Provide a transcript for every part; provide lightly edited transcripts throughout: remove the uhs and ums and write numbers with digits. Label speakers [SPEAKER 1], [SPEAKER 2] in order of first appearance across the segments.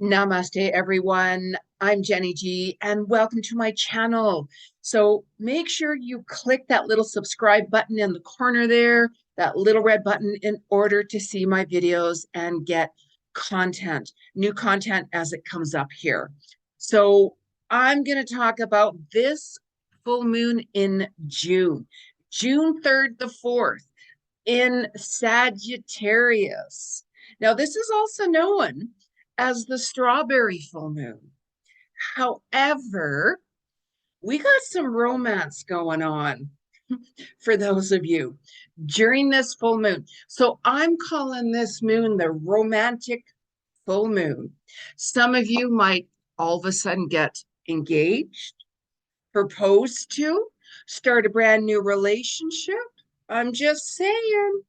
[SPEAKER 1] Namaste, everyone. I'm Jeni Ji, and welcome to my channel. So make sure you click that little subscribe button in the corner there, that little red button, in order to see my videos and get new content as it comes up here. So I'm going to talk about this full moon in June 3rd to 4th in Sagittarius. Now, this is also known as the strawberry full moon. However, we got some romance going on for those of you during this full moon. So I'm calling this moon the romantic full moon. Some of you might all of a sudden get engaged, proposed to, start a brand new relationship. I'm just saying.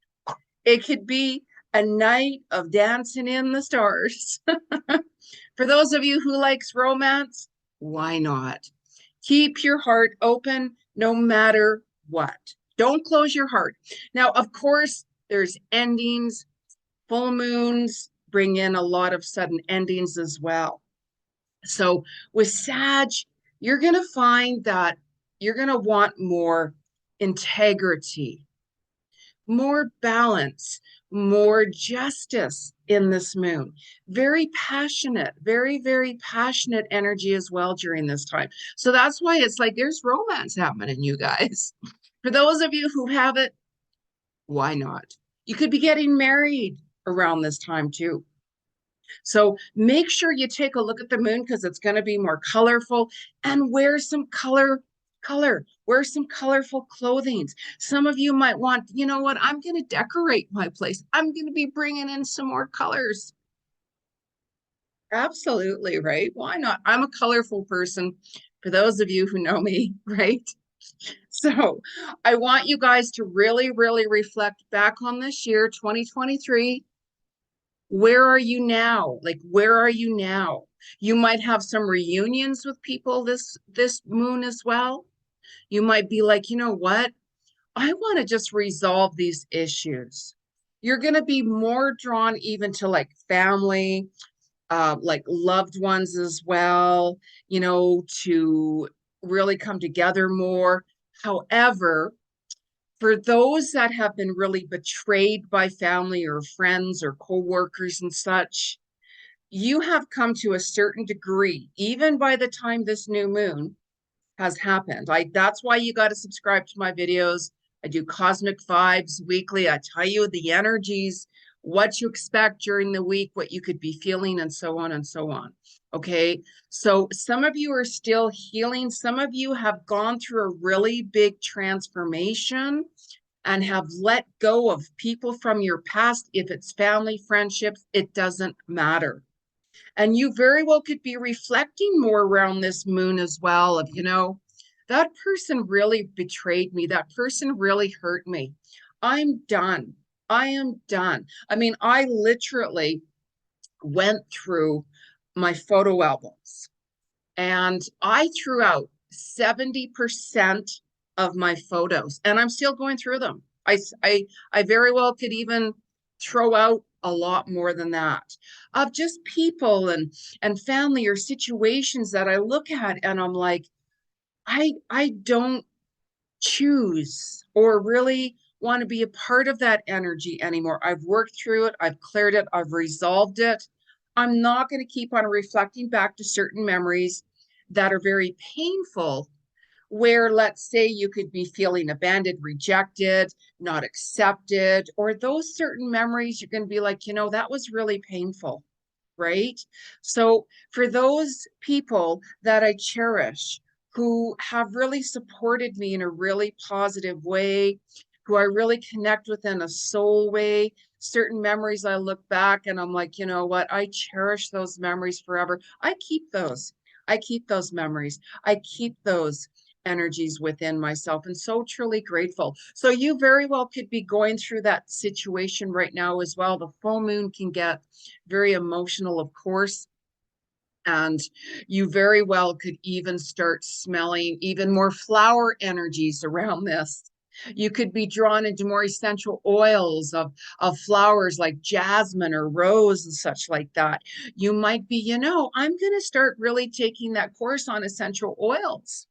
[SPEAKER 1] It could be a night of dancing in the stars. For those of you who likes romance, why not? Keep your heart open no matter what. Don't close your heart. Now, of course, there's endings. Full moons bring in a lot of sudden endings as well. So with Sag, you're going to find that you're going to want more integrity, more balance, more justice in this moon. Very passionate, very, very passionate energy as well during this time. So that's why it's like there's romance happening, you guys. For those of you who have it, why not? You could be getting married around this time too. So make sure you take a look at the moon because it's going to be more colorful, and wear some wear some colorful clothing. Some of you might want, you know what, I'm going to decorate my place. I'm going to be bringing in some more colors. Absolutely, right? Why not? I'm a colorful person, for those of you who know me, right? So I want you guys to really, really reflect back on this year, 2023. Where are you now? Like, where are you now? You might have some reunions with people this moon as well. You might be like, you know what? I want to just resolve these issues. You're going to be more drawn even to like family, like loved ones as well, to really come together more. However, for those that have been really betrayed by family or friends or coworkers and such, you have come to a certain degree, even by the time this new moon has happened. That's why you got to subscribe to my videos. I do cosmic vibes weekly. I tell you the energies, what to expect during the week, what you could be feeling, and so on and so on. Okay. So some of you are still healing. Some of you have gone through a really big transformation and have let go of people from your past. If it's family, friendships, it doesn't matter. And you very well could be reflecting more around this moon as well of, that person really betrayed me. That person really hurt me. I'm done. I am done. I mean, I literally went through my photo albums and I threw out 70% of my photos, and I'm still going through them. I very well could even throw out a lot more than that of just people and family or situations that I look at and I'm like, I don't choose or really want to be a part of that energy anymore. I've worked through it, I've cleared it, I've resolved it. I'm not going to keep on reflecting back to certain memories that are very painful, where let's say you could be feeling abandoned, rejected, not accepted, or those certain memories, you're going to be like, that was really painful, right? So for those people that I cherish, who have really supported me in a really positive way, who I really connect with in a soul way, certain memories I look back and I'm like, you know what? I cherish those memories forever. I keep those. I keep those memories. I keep those energies within myself, and so truly grateful. So you very well could be going through that situation right now as well. The full moon can get very emotional, of course, and you very well could even start smelling even more flower energies around this. You could be drawn into more essential oils of flowers like jasmine or rose and such like that. You might be, I'm going to start really taking that course on essential oils.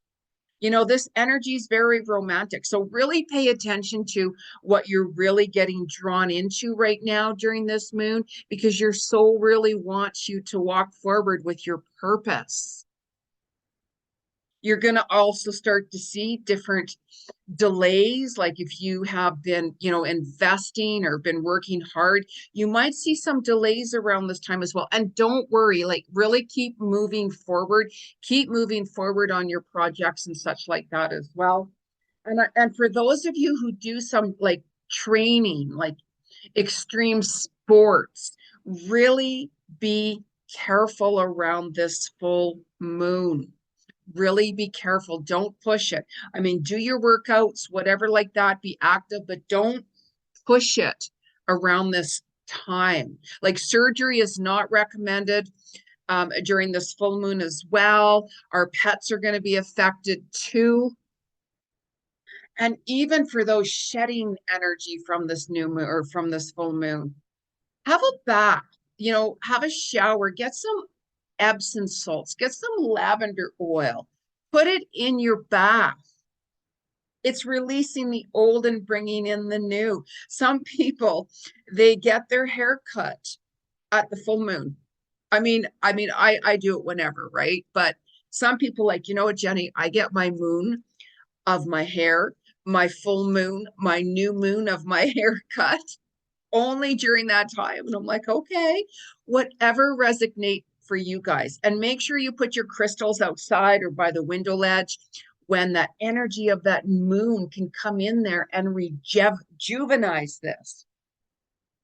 [SPEAKER 1] This energy is very romantic. So really pay attention to what you're really getting drawn into right now during this moon, because your soul really wants you to walk forward with your purpose. You're going to also start to see different delays. Like if you have been, investing or been working hard, you might see some delays around this time as well. And don't worry, like really keep moving forward on your projects and such like that as well. And for those of you who do some like training, like extreme sports, really be careful around this full moon. Really be careful. Don't push it. I mean, do your workouts, whatever like that, be active, but don't push it around this time. Like surgery is not recommended during this full moon as well. Our pets are going to be affected too. And even for those shedding energy from this new moon or from this full moon, have a bath, have a shower, get some Epsom salts, get some lavender oil, put it in your bath. It's releasing the old and bringing in the new. Some people, they get their hair cut at the full moon. I do it whenever, right? But some people like, you know what, Jeni, I get my moon of my hair, my full moon, my new moon of my haircut only during that time. And I'm like, okay, whatever resonate for you guys. And make sure you put your crystals outside or by the window ledge when that energy of that moon can come in there and rejuvenize this.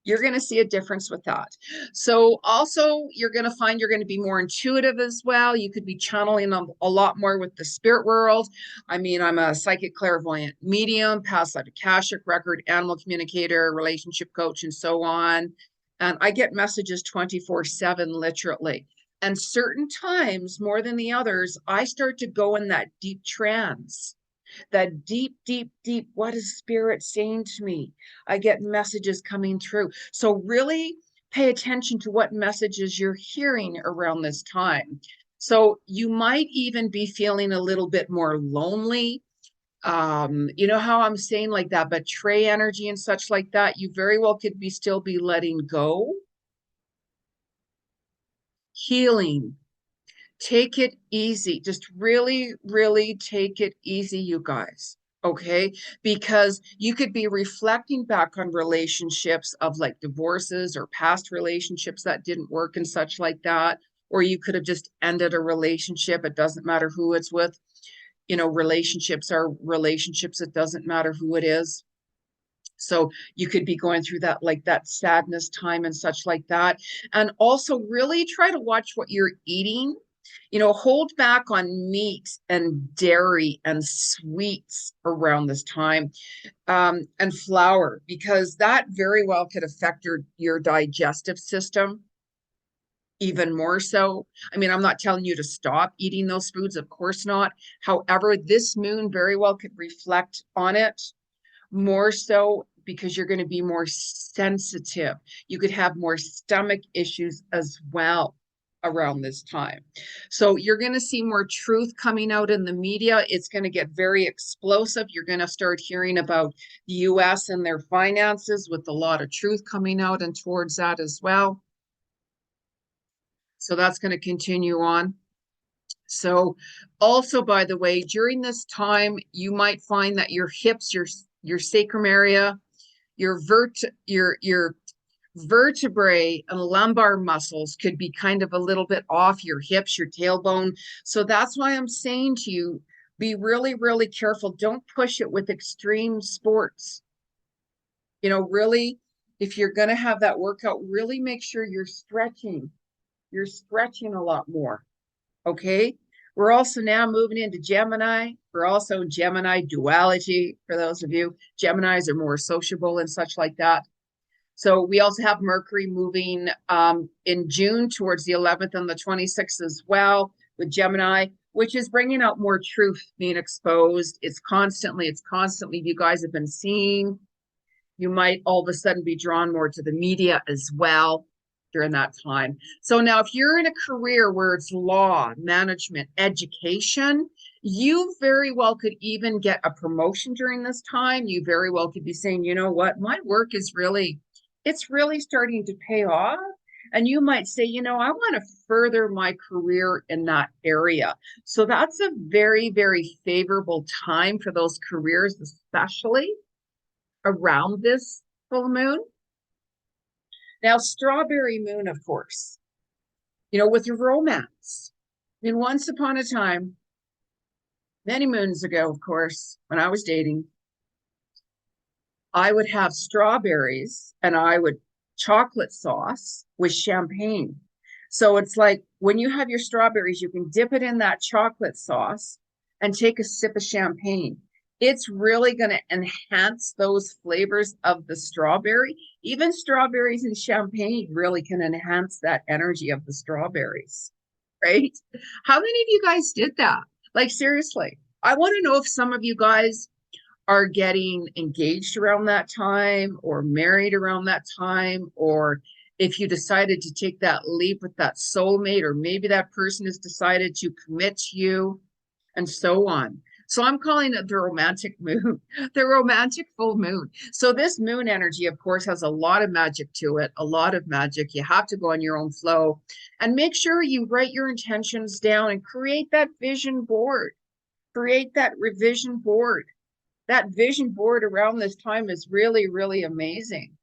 [SPEAKER 1] You're going to see a difference with that. So also you're going to find you're going to be more intuitive as well. You could be channeling a lot more with the spirit world. I mean, I'm a psychic clairvoyant medium, past life akashic record, animal communicator, relationship coach, and so on. And I get messages 24/7, literally. And certain times more than the others, I start to go in that deep trance. That deep, deep, deep, what is spirit saying to me? I get messages coming through. So really pay attention to what messages you're hearing around this time. So you might even be feeling a little bit more lonely. You know how I'm saying like that betray energy and such like that. You very well could still be letting go, healing. Take it easy. Just really, really take it easy, you guys. Okay? Because you could be reflecting back on relationships of like divorces or past relationships that didn't work and such like that. Or you could have just ended a relationship. It doesn't matter who it's with. Relationships are relationships. It doesn't matter who it is. So you could be going through that sadness time and such like that. And also really try to watch what you're eating. Hold back on meat and dairy and sweets around this time, and flour, because that very well could affect your digestive system even more so. I mean, I'm not telling you to stop eating those foods, of course not. However, this moon very well could reflect on it more so because you're going to be more sensitive. You could have more stomach issues as well around this time. So you're going to see more truth coming out in the media. It's going to get very explosive. You're going to start hearing about the US and their finances with a lot of truth coming out and towards that as well. So that's going to continue on. So also, by the way, during this time, you might find that your hips, your sacrum area, your vertebrae and lumbar muscles could be kind of a little bit off, your hips, your tailbone. So that's why I'm saying to you, be really, really careful. Don't push it with extreme sports. Really, if you're going to have that workout, really make sure you're stretching. You're stretching a lot more. Okay. We're also now moving into Gemini. We're also in Gemini duality. For those of you, Geminis are more sociable and such like that. So we also have Mercury moving in June towards the 11th and the 26th as well with Gemini. which is bringing out more truth being exposed. It's constantly, you guys have been seeing, you might all of a sudden be drawn more to the media as well during that time. So now if you're in a career where it's law, management, education, you very well could even get a promotion during this time. You very well could be saying, you know what, my work is really, it's really starting to pay off. And you might say, you know, I want to further my career in that area. So that's a very, very favorable time for those careers, especially around this full moon. Now, strawberry moon, of course, you know, with your romance. I mean, once upon a time, many moons ago, of course, when I was dating, I would have strawberries and I would chocolate sauce with champagne. So it's like when you have your strawberries, you can dip it in that chocolate sauce and take a sip of champagne. It's really going to enhance those flavors of the strawberry. Even strawberries and champagne really can enhance that energy of the strawberries, right? How many of you guys did that? Like, seriously, I want to know if some of you guys are getting engaged around that time or married around that time, or if you decided to take that leap with that soulmate, or maybe that person has decided to commit to you and so on. So I'm calling it the romantic moon, the romantic full moon. So this moon energy, of course, has a lot of magic to it, a lot of magic. You have to go on your own flow and make sure you write your intentions down and create that vision board, create that revision board. That vision board around this time is really, really amazing,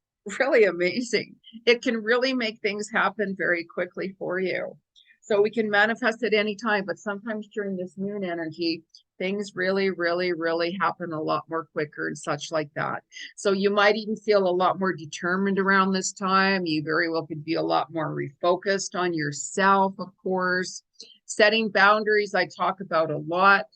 [SPEAKER 1] really amazing. It can really make things happen very quickly for you. So we can manifest at any time, but sometimes during this moon energy, things really, really, really happen a lot more quicker and such like that. So you might even feel a lot more determined around this time. You very well could be a lot more refocused on yourself, of course. Setting boundaries, I talk about a lot.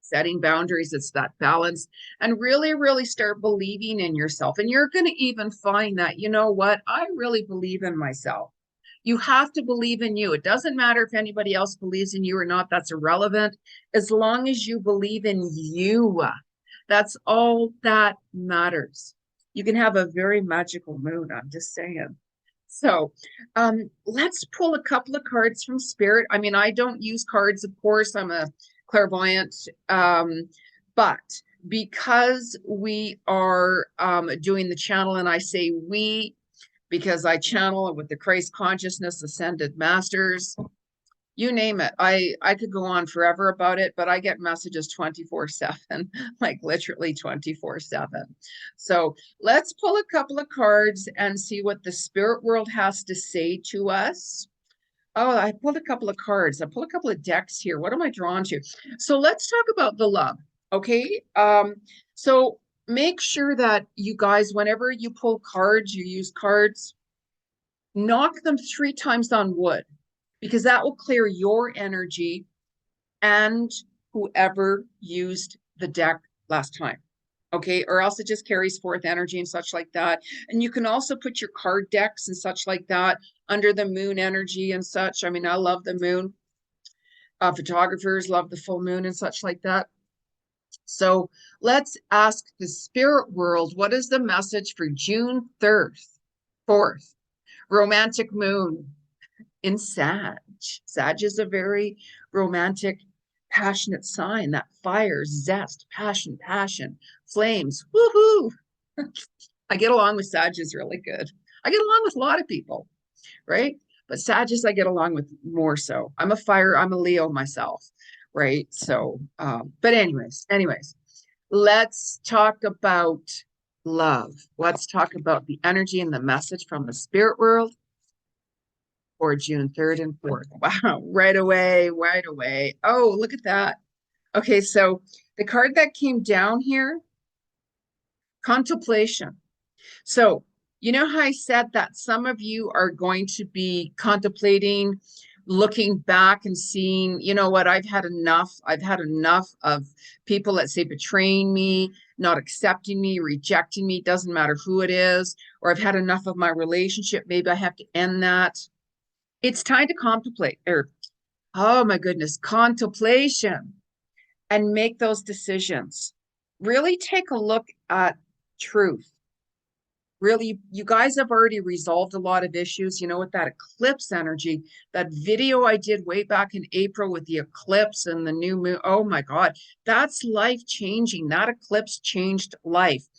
[SPEAKER 1] Setting boundaries, it's that balance, and really, really start believing in yourself. And you're going to even find that, you know what, I really believe in myself. You have to believe in you. It doesn't matter if anybody else believes in you or not. That's irrelevant. As long as you believe in you, that's all that matters. You can have a very magical moon, I'm just saying. So let's pull a couple of cards from Spirit. I mean, I don't use cards, of course. I'm a clairvoyant, but because we are doing the channel, and I say we because I channel it with the Christ consciousness ascended masters, you name it. I could go on forever about it, but I get messages 24/7, like literally 24/7. So let's pull a couple of cards and see what the spirit world has to say to us. Oh, I pulled a couple of cards. I pulled a couple of decks here. What am I drawn to? So let's talk about the love. Okay. So make sure that you guys, whenever you pull cards, you use cards, knock them 3 times on wood, because that will clear your energy and whoever used the deck last time. Okay, or else it just carries forth energy and such like that. And you can also put your card decks and such like that under the moon energy and such. I mean, I love the moon. Photographers love the full moon and such like that. So let's ask the spirit world, what is the message for June 3rd, 4th? Romantic moon in Sag. Sag is a very romantic, passionate sign. That fire, zest, passion, flames. Woohoo! I get along with Sagittarius really good. I get along with a lot of people, right? But Sagittarius I get along with more so. I'm a Leo myself, right? So, but anyways, let's talk about love. Let's talk about the energy and the message from the spirit world for June 3rd and 4th. Wow, right away. Oh, look at that. Okay, so the card that came down here, contemplation. So, you know how I said that some of you are going to be contemplating, looking back and seeing, you know what, I've had enough. I've had enough of people, let's say, betraying me, not accepting me, rejecting me, doesn't matter who it is, or I've had enough of my relationship. Maybe I have to end that. It's time to contemplate, or Oh my goodness, contemplation, and make those decisions. Really take a look at truth. Really, you guys have already resolved a lot of issues, you know, with that eclipse energy. That video I did way back in April with the eclipse and the new moon. Oh my God, that's life changing. That eclipse changed lives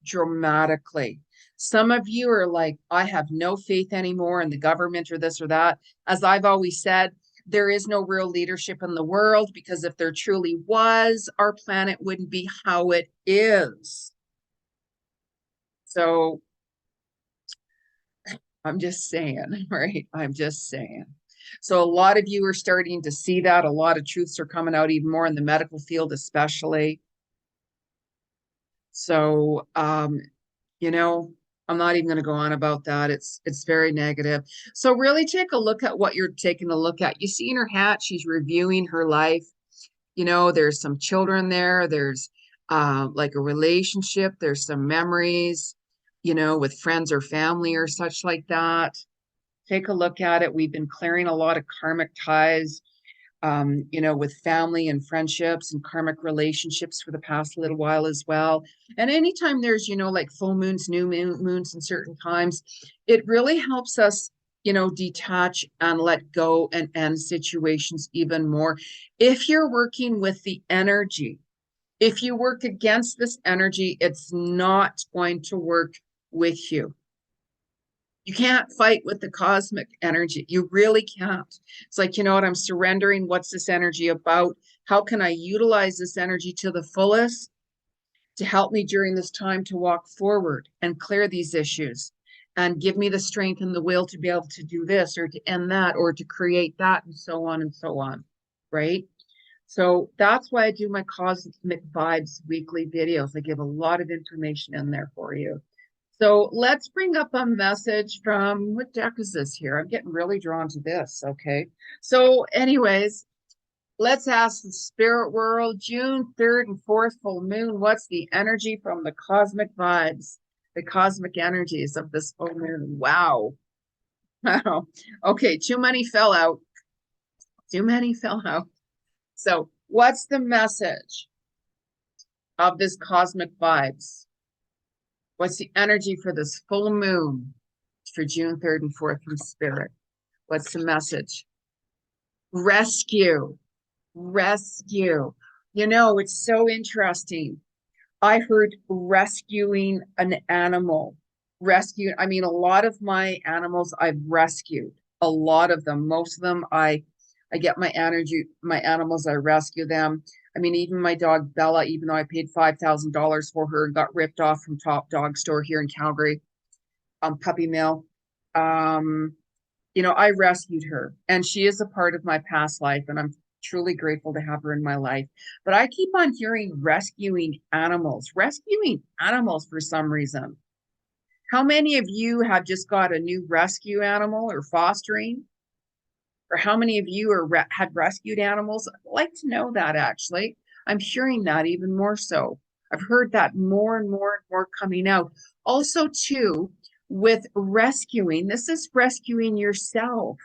[SPEAKER 1] dramatically. Some of you are like, I have no faith anymore in the government or this or that. As I've always said, there is no real leadership in the world, because if there truly was, our planet wouldn't be how it is. So I'm just saying, right? I'm just saying. So a lot of you are starting to see that. A lot of truths are coming out, even more in the medical field, especially. So, you know, I'm not even going to go on about that. It's very negative. So really take a look at what you're taking a look at. You see in her hat, she's reviewing her life. You know, there's some children there. There's like a relationship. There's some memories, you know, with friends or family or such like that. Take a look at it. We've been clearing a lot of karmic ties, you know, with family and friendships and karmic relationships for the past little while as well. And anytime there's, you know, like full moons, moons in certain times, it really helps us, you know, detach and let go and end situations even more. If you're working with the energy, if you work against this energy, it's not going to work with you. You can't fight with the cosmic energy. You really can't. It's like, you know what? I'm surrendering. What's this energy about? How can I utilize this energy to the fullest to help me during this time to walk forward and clear these issues and give me the strength and the will to be able to do this or to end that or to create that and so on and so on. Right? So that's why I do my Cosmic Vibes weekly videos. I give a lot of information in there for you. So let's bring up a message from, what deck is this here? I'm getting really drawn to this. Okay. So anyways, let's ask the spirit world, June 3rd and 4th full moon. What's the energy from the cosmic vibes, the cosmic energies of this full moon? Wow. Wow. Okay. Too many fell out. Too many fell out. So what's the message of this cosmic vibes? What's the energy for this full moon for June 3rd and 4th from spirit? What's the message? Rescue. Rescue. You know, it's so interesting. I heard rescuing an animal. Rescue. I mean, a lot of my animals I've rescued. A lot of them. Most of them I get my energy, my animals, I rescue them. I mean, even my dog Bella, even though I paid $5,000 for her and got ripped off from Top Dog Store here in Calgary, Puppy Mill. You know, I rescued her, and she is a part of my past life, and I'm truly grateful to have her in my life. But I keep on hearing rescuing animals for some reason. How many of you have just got a new rescue animal or fostering? Or how many of you had rescued animals? I'd like to know that actually. I'm hearing that even more so. I've heard that more and more and more coming out. Also, too, with rescuing, this is rescuing yourself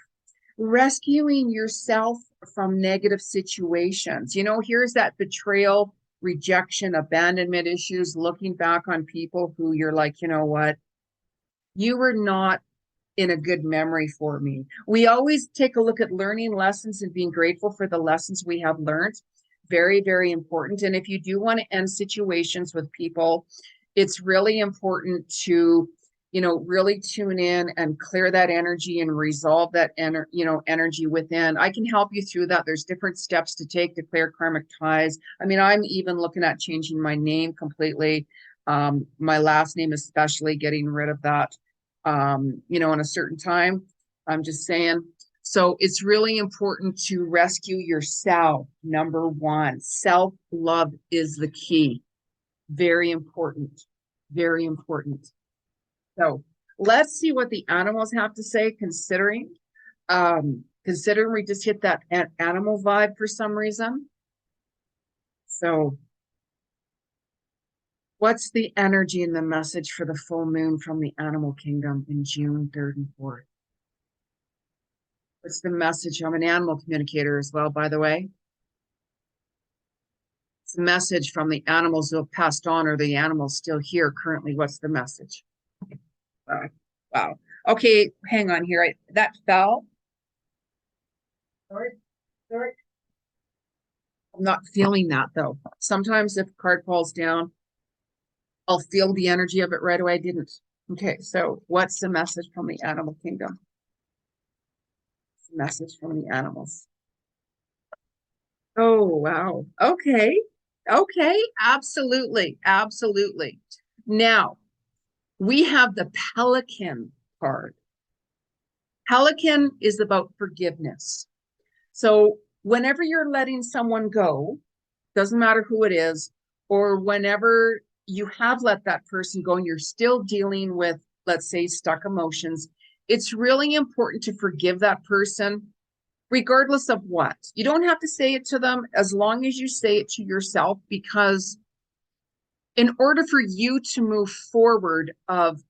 [SPEAKER 1] from negative situations. You know, here's that betrayal, rejection, abandonment issues, looking back on people who you're like, you know what? You were not in a good memory for me. We always take a look at learning lessons and being grateful for the lessons we have learned. Very, very important. And if you do want to end situations with people, it's really important to, you know, really tune in and clear that energy and resolve that energy within. I can help you through that. There's different steps to take to clear karmic ties. I mean, I'm even looking at changing my name completely. My last name, especially, getting rid of that, you know, in a certain time. I'm just saying. So it's really important to rescue yourself. Number one, self-love is the key. Very important. Very important. So let's see what the animals have to say, considering we just hit that animal vibe for some reason. So what's the energy and the message for the full moon from the animal kingdom in June 3rd and 4th? What's the message? I'm an animal communicator as well, by the way. It's a message from the animals who have passed on or the animals still here currently. What's the message? Wow. Wow. Okay, hang on here. That fell. Sorry. Sorry. I'm not feeling that though. Sometimes if a card falls down, I'll feel the energy of it right away. I didn't. Okay, so what's the message from the animal kingdom? Message from the animals. Oh, wow. Okay. Okay. Absolutely. Absolutely. Now, we have the Pelican card. Pelican is about forgiveness. So whenever you're letting someone go, doesn't matter who it is, or whenever you have let that person go and you're still dealing with, let's say, stuck emotions, it's really important to forgive that person regardless of what. You don't have to say it to them as long as you say it to yourself, because in order for you to move forward of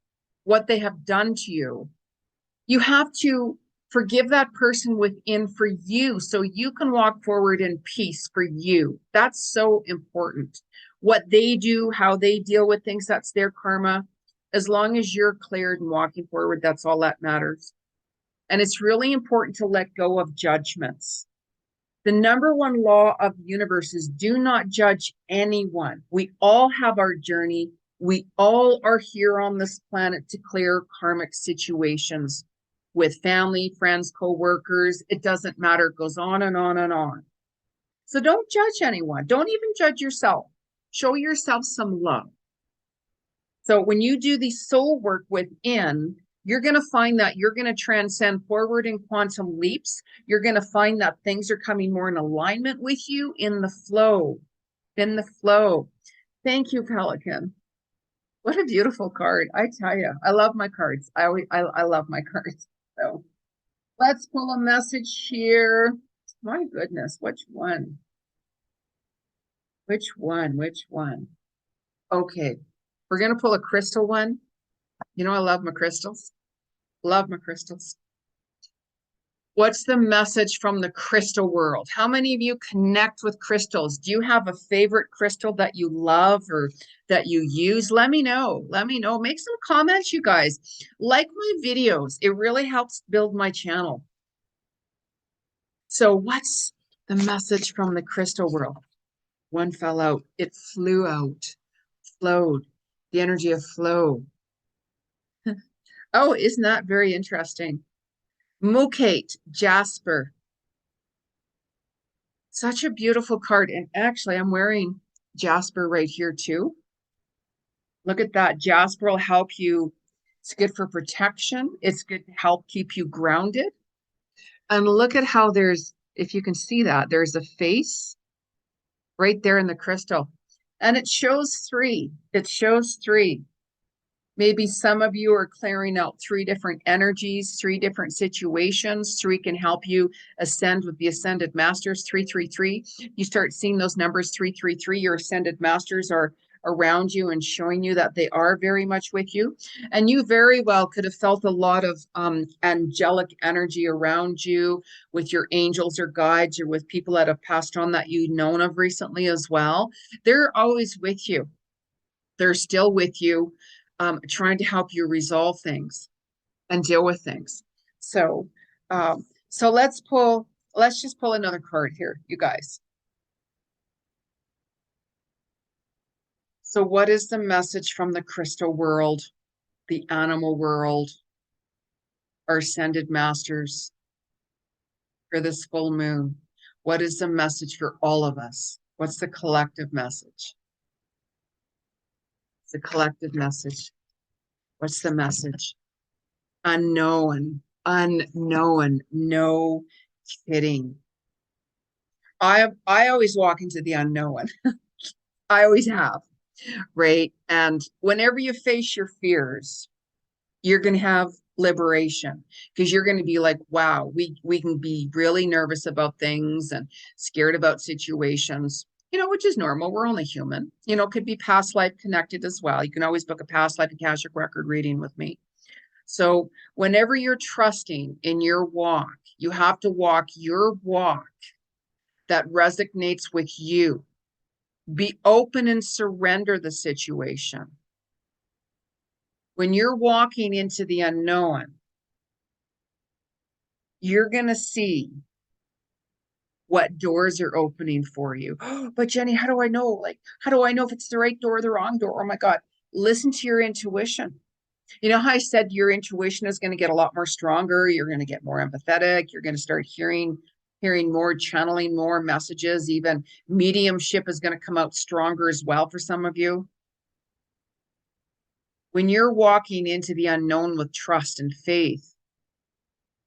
[SPEAKER 1] what they have done to you, you have to forgive that person within for you so you can walk forward in peace for you. That's so important. What they do, how they deal with things, that's their karma. As long as you're cleared and walking forward, that's all that matters. And it's really important to let go of judgments. The number one law of the universe is do not judge anyone. We all have our journey. We all are here on this planet to clear karmic situations with family, friends, co-workers. It doesn't matter. It goes on and on and on. So don't judge anyone. Don't even judge yourself. Show yourself some love. So when you do the soul work within, you're going to find that you're going to transcend forward in quantum leaps. You're going to find that things are coming more in alignment with you in the flow. In the flow. Thank you, Pelican. What a beautiful card. I tell you, I love my cards. I love my cards. So let's pull a message here. My goodness, which one? Which one? Which one? Okay, we're going to pull a crystal one. You know, I love my crystals. Love my crystals. What's the message from the crystal world? How many of you connect with crystals? Do you have a favorite crystal that you love or that you use? Let me know. Let me know. Make some comments, you guys. Like my videos. It really helps build my channel. So what's the message from the crystal world? One fell out. It flew out. Flowed. The energy of flow. Oh, isn't that very interesting? Mukate, Jasper. Such a beautiful card. And actually, I'm wearing Jasper right here too. Look at that. Jasper will help you. It's good for protection. It's good to help keep you grounded. And look at how there's, if you can see that, there's a face right there in the crystal. And it shows three. It shows three. Maybe some of you are clearing out three different energies, three different situations. Three can help you ascend with the ascended masters, 333. You start seeing those numbers, 333, your ascended masters are around you and showing you that they are very much with you. And you very well could have felt a lot of angelic energy around you with your angels or guides or with people that have passed on that you've known of recently as well. They're always with you. They're still with you. Trying to help you resolve things and deal with things. So, let's just pull another card here, you guys. So what is the message from the crystal world, the animal world, our ascended masters for this full moon? What is the message for all of us? What's the collective message? It's a collective message. What's the message? Unknown, unknown, no kidding. I always walk into the unknown. I always have, right? And whenever you face your fears, you're going to have liberation because you're going to be like, wow, we can be really nervous about things and scared about situations, you know, which is normal. We're only human. You know, could be past life connected as well. You can always book a past life Akashic record reading with me. So whenever you're trusting in your walk, you have to walk your walk that resonates with you. Be open and surrender the situation. When you're walking into the unknown, you're going to see what doors are opening for you. But Jeni, how do I know? Like, how do I know if it's the right door or the wrong door? Oh my God. Listen to your intuition. You know how I said your intuition is going to get a lot more stronger. You're going to get more empathetic. You're going to start hearing more, channeling more messages. Even mediumship is going to come out stronger as well for some of you. When you're walking into the unknown with trust and faith,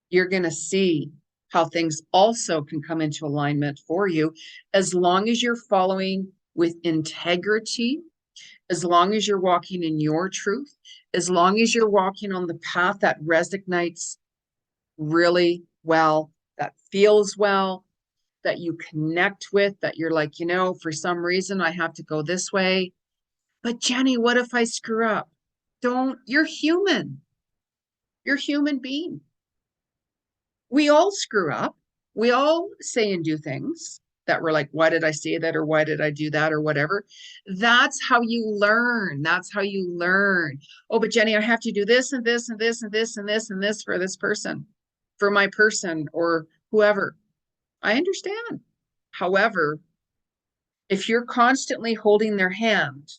[SPEAKER 1] you're going to see how things also can come into alignment for you, as long as you're following with integrity, as long as you're walking in your truth, as long as you're walking on the path that resonates really well, that feels well, that you connect with, that you're like, you know, for some reason I have to go this way. But Jeni, what if I screw up? You're human. You're a human being. We all screw up. We all say and do things that we're like, why did I say that? Or why did I do that? Or whatever. That's how you learn. That's how you learn. Oh, but Jeni, I have to do this and this and this and this and this and this for this person, for my person or whoever. I understand. However, if you're constantly holding their hand,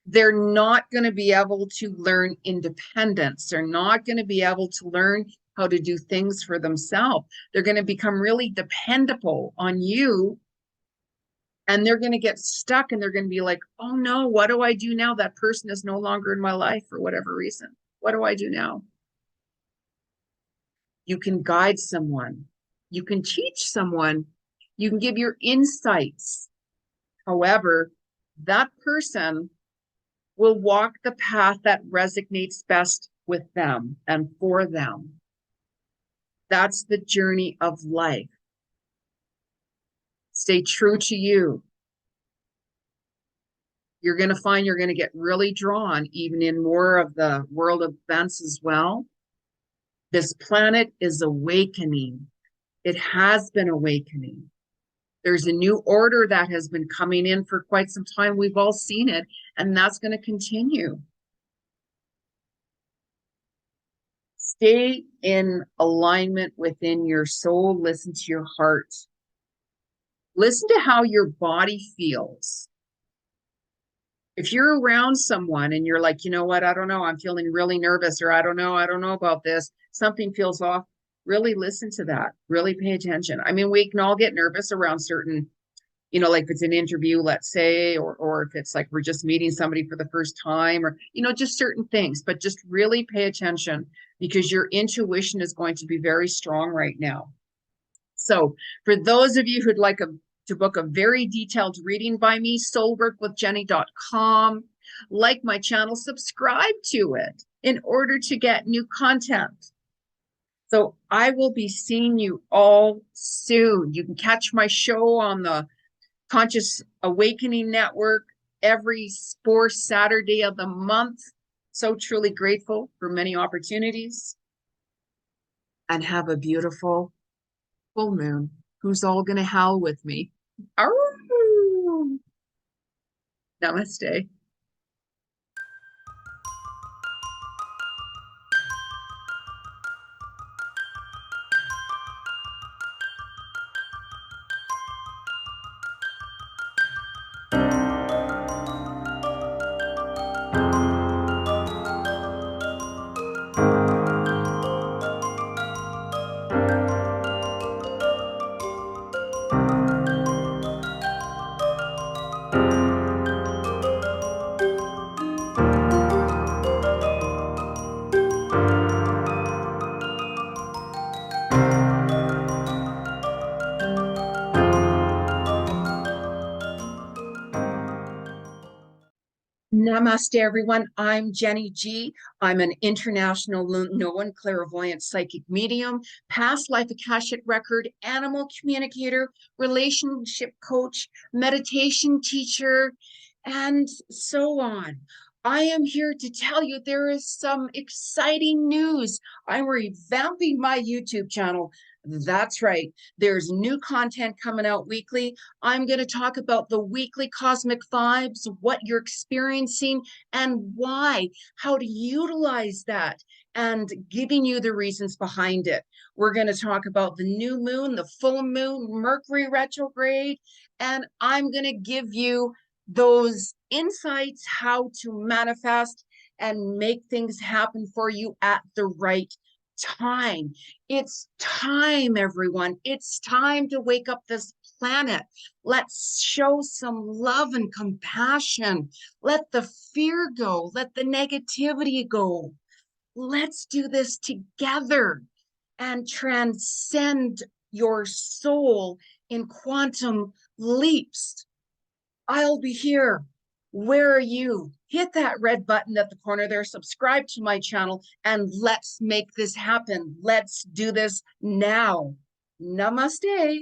[SPEAKER 1] they're not going to be able to learn independence. They're not going to be able to learn how to do things for themselves. They're going to become really dependable on you, and they're going to get stuck, and they're going to be like, oh no, what do I do now? That person is no longer in my life for whatever reason. What do I do now? You can guide someone. You can teach someone. You can give your insights. However, that person will walk the path that resonates best with them and for them. That's the journey of life. Stay true to you. You're going to find you're going to get really drawn even in more of the world of events as well. This planet is awakening. It has been awakening. There's a new order that has been coming in for quite some time. We've all seen it, and that's going to continue. Stay in alignment within your soul. Listen to your heart. Listen to how your body feels. If you're around someone and you're like, you know what, I don't know, I'm feeling really nervous, or I don't know about this, something feels off, really listen to that. Really pay attention. I mean, we can all get nervous around certain, you know, like if it's an interview, let's say, or if it's like we're just meeting somebody for the first time, or, you know, just certain things, but just really pay attention, because your intuition is going to be very strong right now. So for those of you who'd like to book a very detailed reading by me, soulworkwithjeni.com, like my channel, subscribe to it in order to get new content. So I will be seeing you all soon. You can catch my show on the Conscious Awakening Network every fourth Saturday of the month. So truly grateful for many opportunities. And have a beautiful full moon. Who's all going to howl with me? Arr! Namaste. Namaste, everyone. I'm Jeni Ji. I'm an international known clairvoyant psychic medium, past life akashic record, animal communicator, relationship coach, meditation teacher, and so on. I am here to tell you there is some exciting news. I'm revamping my YouTube channel. That's right. There's new content coming out weekly. I'm going to talk about the weekly cosmic vibes, what you're experiencing, and why, how to utilize that, and giving you the reasons behind it. We're going to talk about the new moon, the full moon, Mercury retrograde, and I'm going to give you those insights, how to manifest and make things happen for you at the right time. It's time, everyone. It's time to wake up this planet. Let's show some love and compassion. Let the fear go. Let the negativity go. Let's do this together and transcend your soul in quantum leaps. I'll be here. Where are you? Hit that red button at the corner there, subscribe to my channel, and let's make this happen. Let's do this now. Namaste.